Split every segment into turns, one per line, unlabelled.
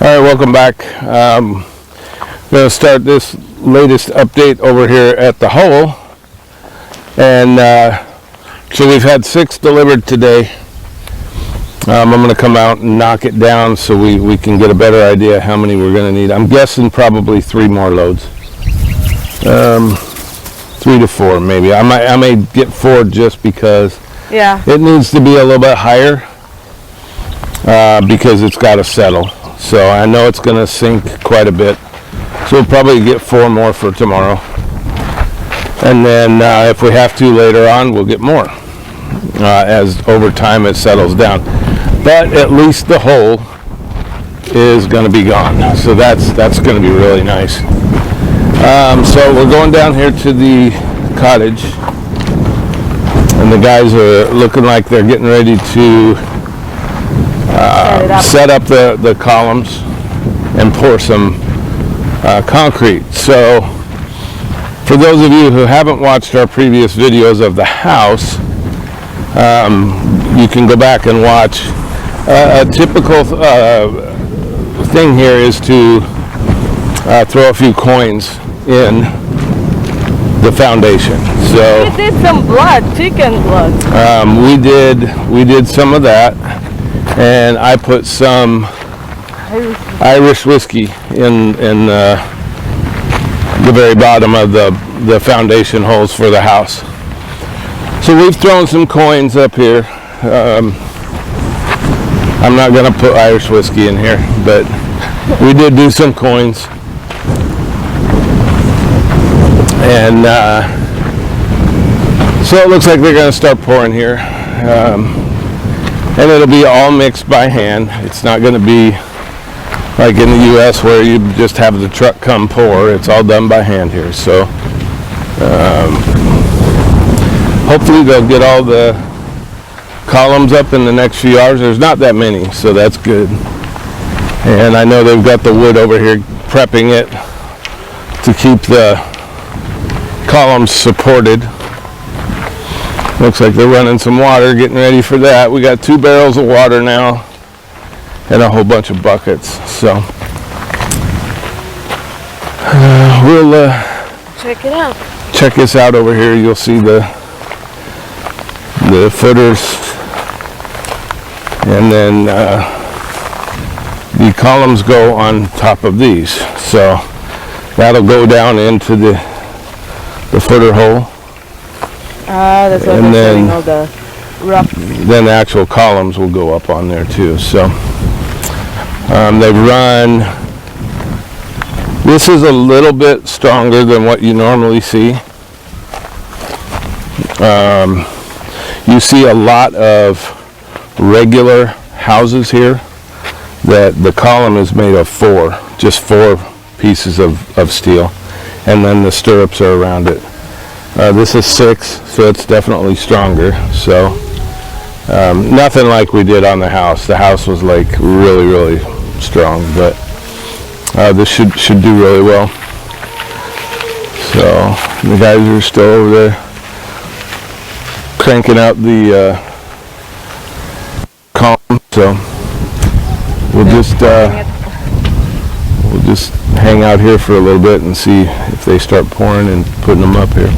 All right, welcome back. I'm going to start this latest update over here at the hole. And so we've had 6 delivered today. I'm going to come out and knock it down so we can get a better idea how many we're going to need. I'm guessing probably 3 more loads. 3 to 4 maybe. I may get 4 just because it needs to be a little bit higher because it's got to settle. So I know it's going to sink quite a bit. So we'll probably get 4 more for tomorrow. And then if we have to later on, we'll get more as over time it settles down. But at least the hole is going to be gone. So that's going to be really nice. So we're going down here to the cottage. And the guys are looking like they're getting ready to set up the columns and pour some concrete. So for those of you who haven't watched our previous videos of the house, you can go back and watch. A typical thing here is to throw a few coins in the foundation. So
we did some blood, chicken blood.
We did some of that. And I put some Irish whiskey in the very bottom of the foundation holes for the house. So we've thrown some coins up here. I'm not going to put Irish whiskey in here, but we did do some coins. And so it looks like they're going to start pouring here. And it'll be all mixed by hand. It's not going to be like in the U.S. where you just have the truck come pour. It's all done by hand here. So hopefully they'll get all the columns up in the next few hours. There's not that many, so that's good. And I know they've got the wood over here prepping it to keep the columns supported. Looks like they're running some water, getting ready for that. We got 2 barrels of water now and a whole bunch of buckets. So we'll
check it out.
Check this out over here. You'll see the footers, and then the columns go on top of these. So that'll go down into the footer hole.
That's what
and then
all the rough.
Then the actual columns will go up on there too. So they've run. This is a little bit stronger than what you normally see. You see a lot of regular houses here that the column is made of 4, just 4 pieces of steel, and then the stirrups are around it. This is 6, so it's definitely stronger. So nothing like we did on the house. The house was like really strong, but this should do really well. So the guys are still over there cranking out the column. So we'll just hang out here for a little bit and see if they start pouring and putting them up here.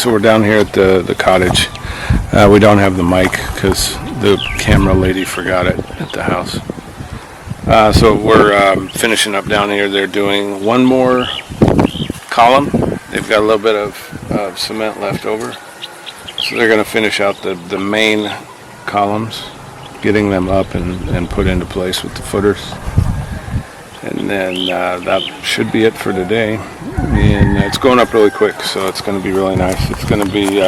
so we're down here at the cottage. We don't have the mic because the camera lady forgot it at the house. So we're finishing up down here. They're doing one more column. They've got a little bit of cement left over. So they're going to finish out the main columns, getting them up and put into place with the footers. And then that should be it for today. And it's going up really quick, so it's going to be really nice. It's going to be,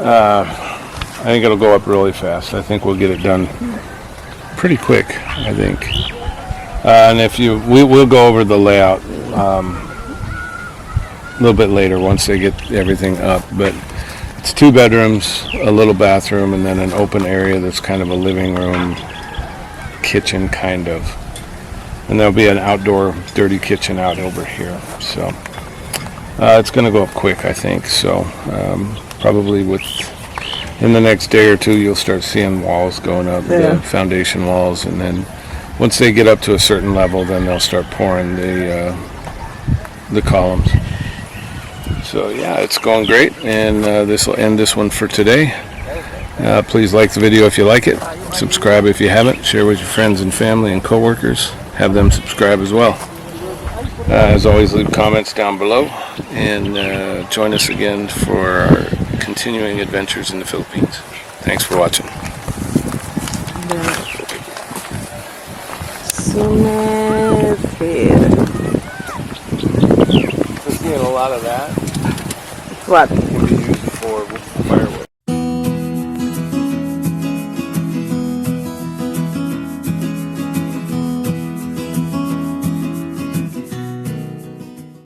I think it'll go up really fast. I think we'll get it done pretty quick, I think. And we'll go over the layout a little bit later once they get everything up. But it's 2 bedrooms, a little bathroom, and then an open area that's kind of a living room, kitchen kind of. And there'll be an outdoor dirty kitchen out over here. So it's going to go up quick, I think. So probably in the next day or 2, you'll start seeing walls going up, the foundation walls, and then once they get up to a certain level, then they'll start pouring the columns. So yeah, it's going great, and this will end this one for today. Please like the video if you like it. Subscribe if you haven't. Share with your friends and family and coworkers. Have them subscribe as well. As always, leave comments down below, and join us again for our continuing adventures in the Philippines. Thanks for watching.
What?
We use it for